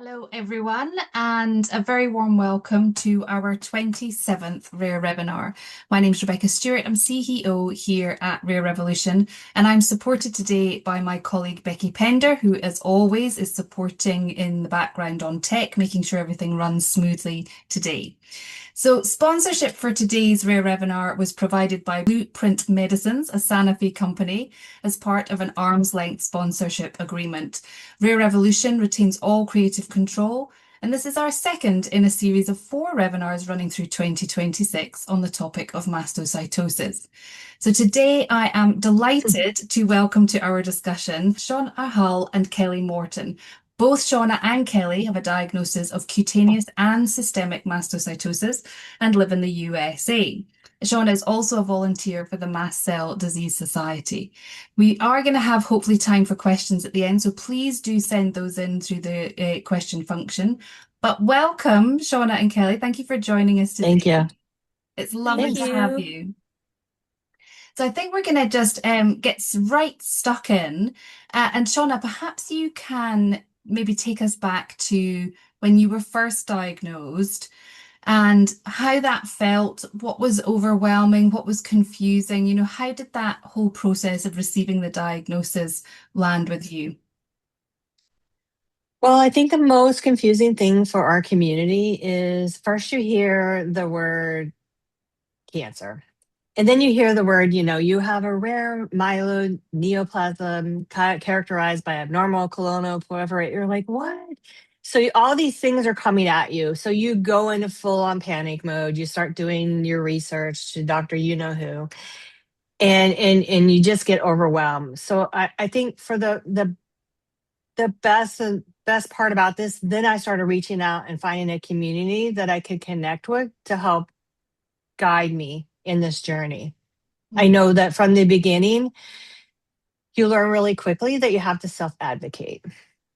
Hello, everyone, and a very warm welcome to our 27th Rare Webinar. My name is Rebecca Stewart. I'm CEO here at Rare Revolution, and I'm supported today by my colleague Becky Pender, who, as always, is supporting in the background on tech, making sure everything runs smoothly today. So sponsorship for today's Rare Webinar was provided by Blueprint Medicines, a Sanofi company, as part of an arm's length sponsorship agreement. Rare Revolution retains all creative control, and this is our second in a series of 4 webinars running through 2026 on the topic of mastocytosis. So today I am delighted to welcome to our discussion Shawna Hull and Kelly Morton. Both Shawna and Kelly have a diagnosis of cutaneous and systemic mastocytosis and live in the USA. Shawna is also a volunteer for the Mast Cell Disease Society. We are going to have hopefully time for questions at the end, so please do send those in through the question function. But welcome, Shawna and Kelly. Thank you for joining us Thank today. you. It's lovely Thanks. to have you. So I think we're going to just get right stuck in. And Shawna, perhaps you can maybe take us back to when you were first diagnosed and how that felt, what was overwhelming, what was confusing, how did that whole process of receiving the diagnosis land with you? Well, I think the most confusing thing for our community is first you hear the word cancer. And then you hear the word, you have a rare myeloid neoplasm characterized by abnormal colonal proliferate. You're like, what? So all these things are coming at you. So you go into full on panic mode. You start doing your research to doctor you know who, and you just get overwhelmed. So I think for the best part about this, then I started reaching out and finding a community that I could connect with to help guide me in this journey. I Mm. know that from the beginning, you learn really quickly that you have to self advocate.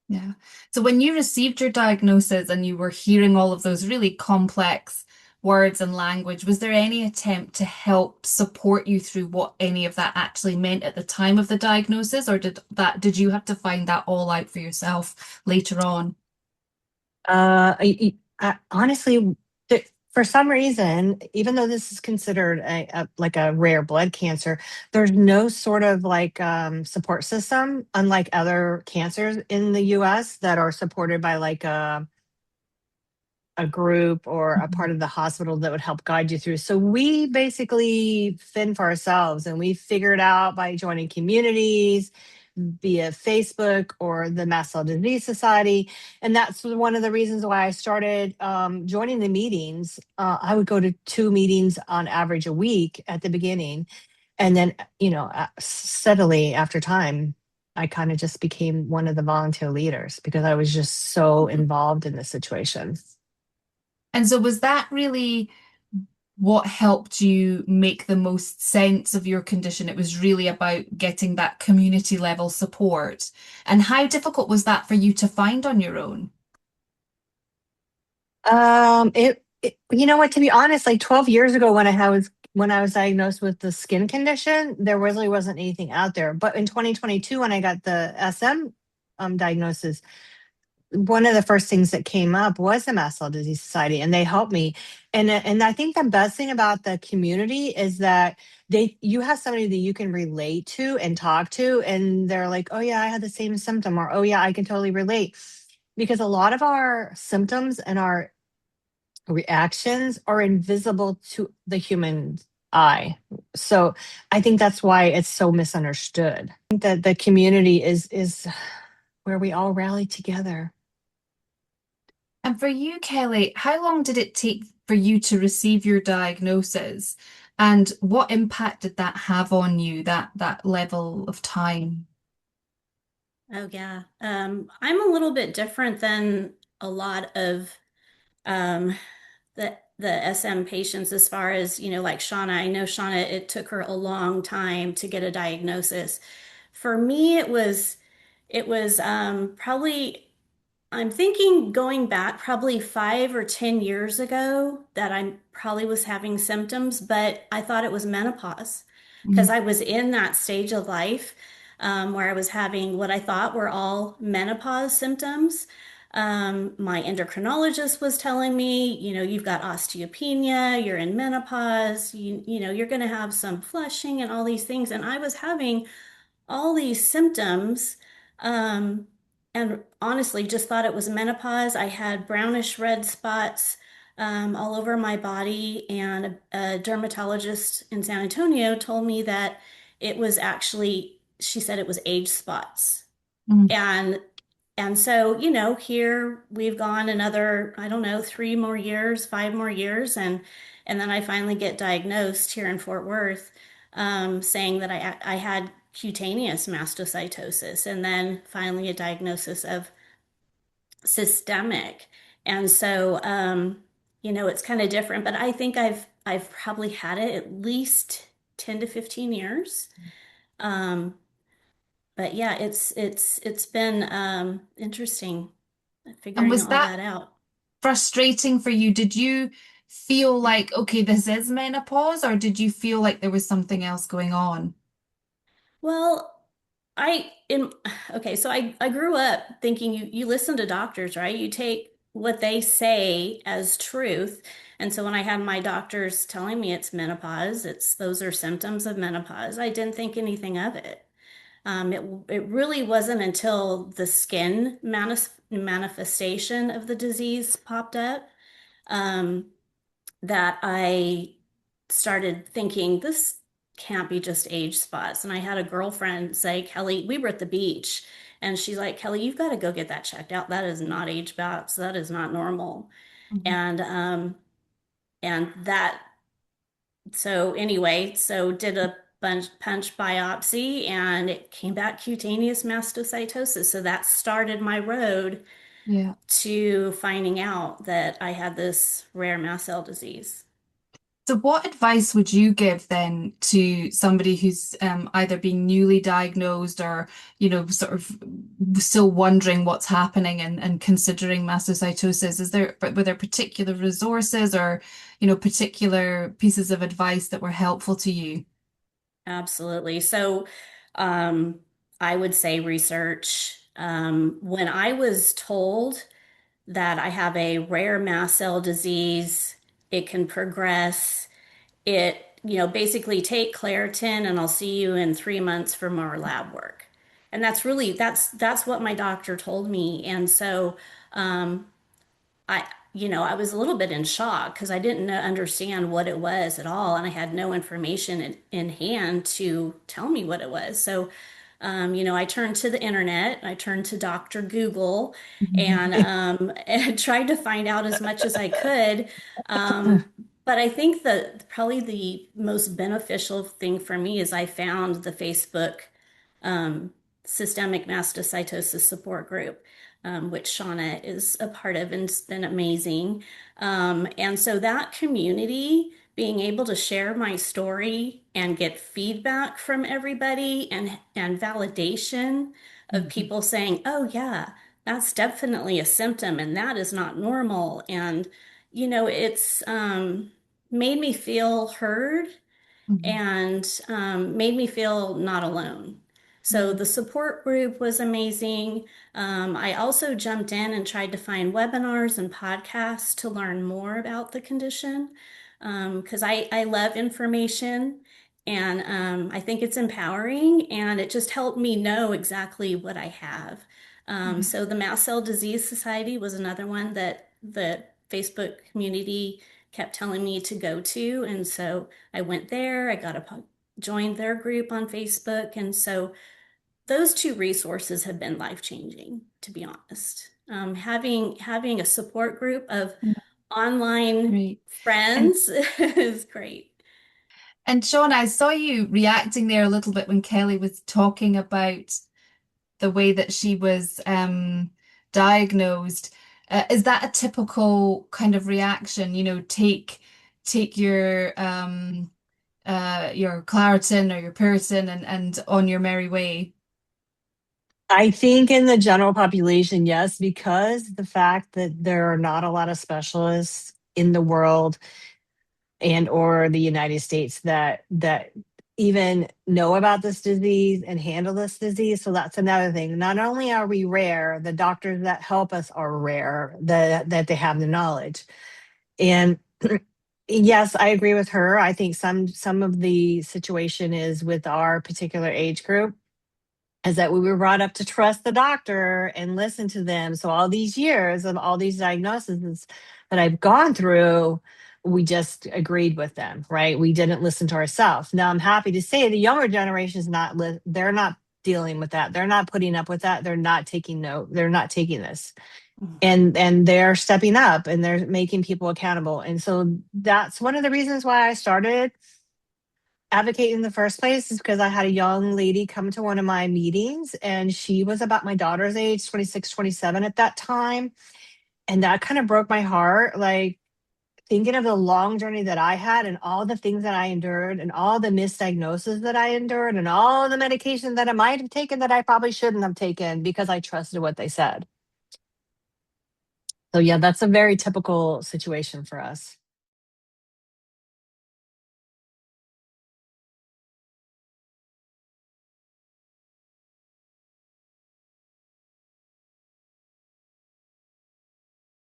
Yeah. So when you received your diagnosis and you were hearing all of those really complex words and language, was there any attempt to help support you through what any of that actually meant at the time of the diagnosis, or did you have to find that all out for yourself later on? Honestly, for some reason, even though this is considered like a rare blood cancer, there's no sort of like support system, unlike other cancers in the U.S. that are supported by like a group or a Mhm. part of the hospital that would help guide you through. So we basically fend for ourselves and we figured out by joining communities via Facebook or the Mast Cell Disease Society. And that's one of the reasons why I started joining the meetings. I would go to 2 meetings on average a week at the beginning. And then, steadily after time, I kind of just became one of the volunteer leaders because I was just so involved in the situation. And so was that really what helped you make the most sense of your condition? It was really about getting that community level support. And how difficult was that for you to find on your own? You know what, to be honest, like 12 years ago when I was diagnosed with the skin condition, there really wasn't anything out there. But in 2022, when I got the SM diagnosis, one of the first things that came up was the Mast Cell Disease Society, and they helped me. And I think the best thing about the community is that you have somebody that you can relate to and talk to, and they're like, oh yeah, I had the same symptom, or oh yeah, I can totally relate. Because a lot of our symptoms and our reactions are invisible to the human eye. So I think that's why it's so misunderstood. I think that the community is where we all rally together. And for you, Kelly, how long did it take for you to receive your diagnosis? And what impact did that have on you, that level of time? Oh yeah. I'm a little bit different than a lot of um, the SM patients as far as, like Shawna. I know Shawna, it took her a long time to get a diagnosis. For me, it was probably I'm thinking going back probably 5 or 10 years ago that I probably was having symptoms, but I thought it was menopause because Mm. I was in that stage of life where I was having what I thought were all menopause symptoms. My endocrinologist was telling me, you've got osteopenia, you're in menopause, you're going to have some flushing and all these things. And I was having all these symptoms, um, and honestly just thought it was menopause. I had brownish red spots all over my body, and a dermatologist in San Antonio told me that it was actually, she said it was age spots. Mm. And so, here we've gone another, I don't know, 3 more years, 5 more years, and then I finally get diagnosed here in Fort Worth, saying that I had cutaneous mastocytosis, and then finally a diagnosis of systemic. And so, it's kind of different, but I think I've probably had it at least 10 to 15 years. Um, but yeah, it's been interesting And figuring was all that that out. frustrating for you? Did you feel like, okay, this is menopause, or did you feel like there was something else going on? Well, I in okay, so I grew up thinking you listen to doctors, right? You take what they say as truth. And so when I had my doctors telling me it's menopause, it's those are symptoms of menopause, I didn't think anything of it. It really wasn't until the skin manifestation of the disease popped up, um, that I started thinking this can't be just age spots. And I had a girlfriend say, Kelly, we were at the beach, and she's like, Kelly, you've got to go get that checked out. That is not age spots. That is not normal. Mhm. And that, so anyway, so did a punch biopsy, and it came back cutaneous mastocytosis. So that started my road Yeah. to finding out that I had this rare mast cell disease. So, what advice would you give then to somebody who's either being newly diagnosed or, sort of still wondering what's happening and considering mastocytosis? Were there particular resources or, particular pieces of advice that were helpful to you? Absolutely. So, um, I would say research. When I was told that I have a rare mast cell disease, it can progress. Basically take Claritin and I'll see you in 3 months for more lab work. And that's what my doctor told me. And so, um, I was a little bit in shock because I didn't understand what it was at all, and I had no information in hand to tell me what it was. So, I turned to the internet, I turned to Dr. Google, and, and tried to find out as much as I could. Um, but I think that probably the most beneficial thing for me is I found the Facebook um, systemic mastocytosis support group, which Shawna is a part of, and it's been amazing. And so that community, being able to share my story and get feedback from everybody, and validation of Mhm. people saying, oh, yeah, that's definitely a symptom and that is not normal. And, it's made me feel heard, Mhm. and made me feel not alone. So Yeah. the support group was amazing. I also jumped in and tried to find webinars and podcasts to learn more about the condition, because I love information, and I think it's empowering, and it just helped me know exactly what I have. Yeah. So the Mast Cell Disease Society was another one that the Facebook community kept telling me to go to. And so I went there, joined their group on Facebook. And so those two resources have been life changing, to be honest. Having a support group of Yeah. online Great. And friends is great. Sean, I saw you reacting there a little bit when Kelly was talking about the way that she was diagnosed. Is that a typical kind of reaction? Take your Claritin or your Puritan and on your merry way. I think in the general population, yes, because the fact that there are not a lot of specialists in the world and or the United States that even know about this disease and handle this disease. So that's another thing. Not only are we rare, the doctors that help us are rare, that they have the knowledge. And yes, I agree with her. I think some of the situation is with our particular age group is that we were brought up to trust the doctor and listen to them. So all these years of all these diagnoses that I've gone through, we just agreed with them, right? We didn't listen to ourselves. Now I'm happy to say the younger generation is not, they're not dealing with that. They're not putting up with that. They're not taking note. They're not taking this. And they're stepping up and they're making people accountable. And so that's one of the reasons why I started advocate in the first place, is because I had a young lady come to one of my meetings and she was about my daughter's age, 26, 27 at that time. And that kind of broke my heart. Like thinking of the long journey that I had and all the things that I endured and all the misdiagnoses that I endured and all the medication that I might have taken that I probably shouldn't have taken because I trusted what they said. So yeah, that's a very typical situation for us.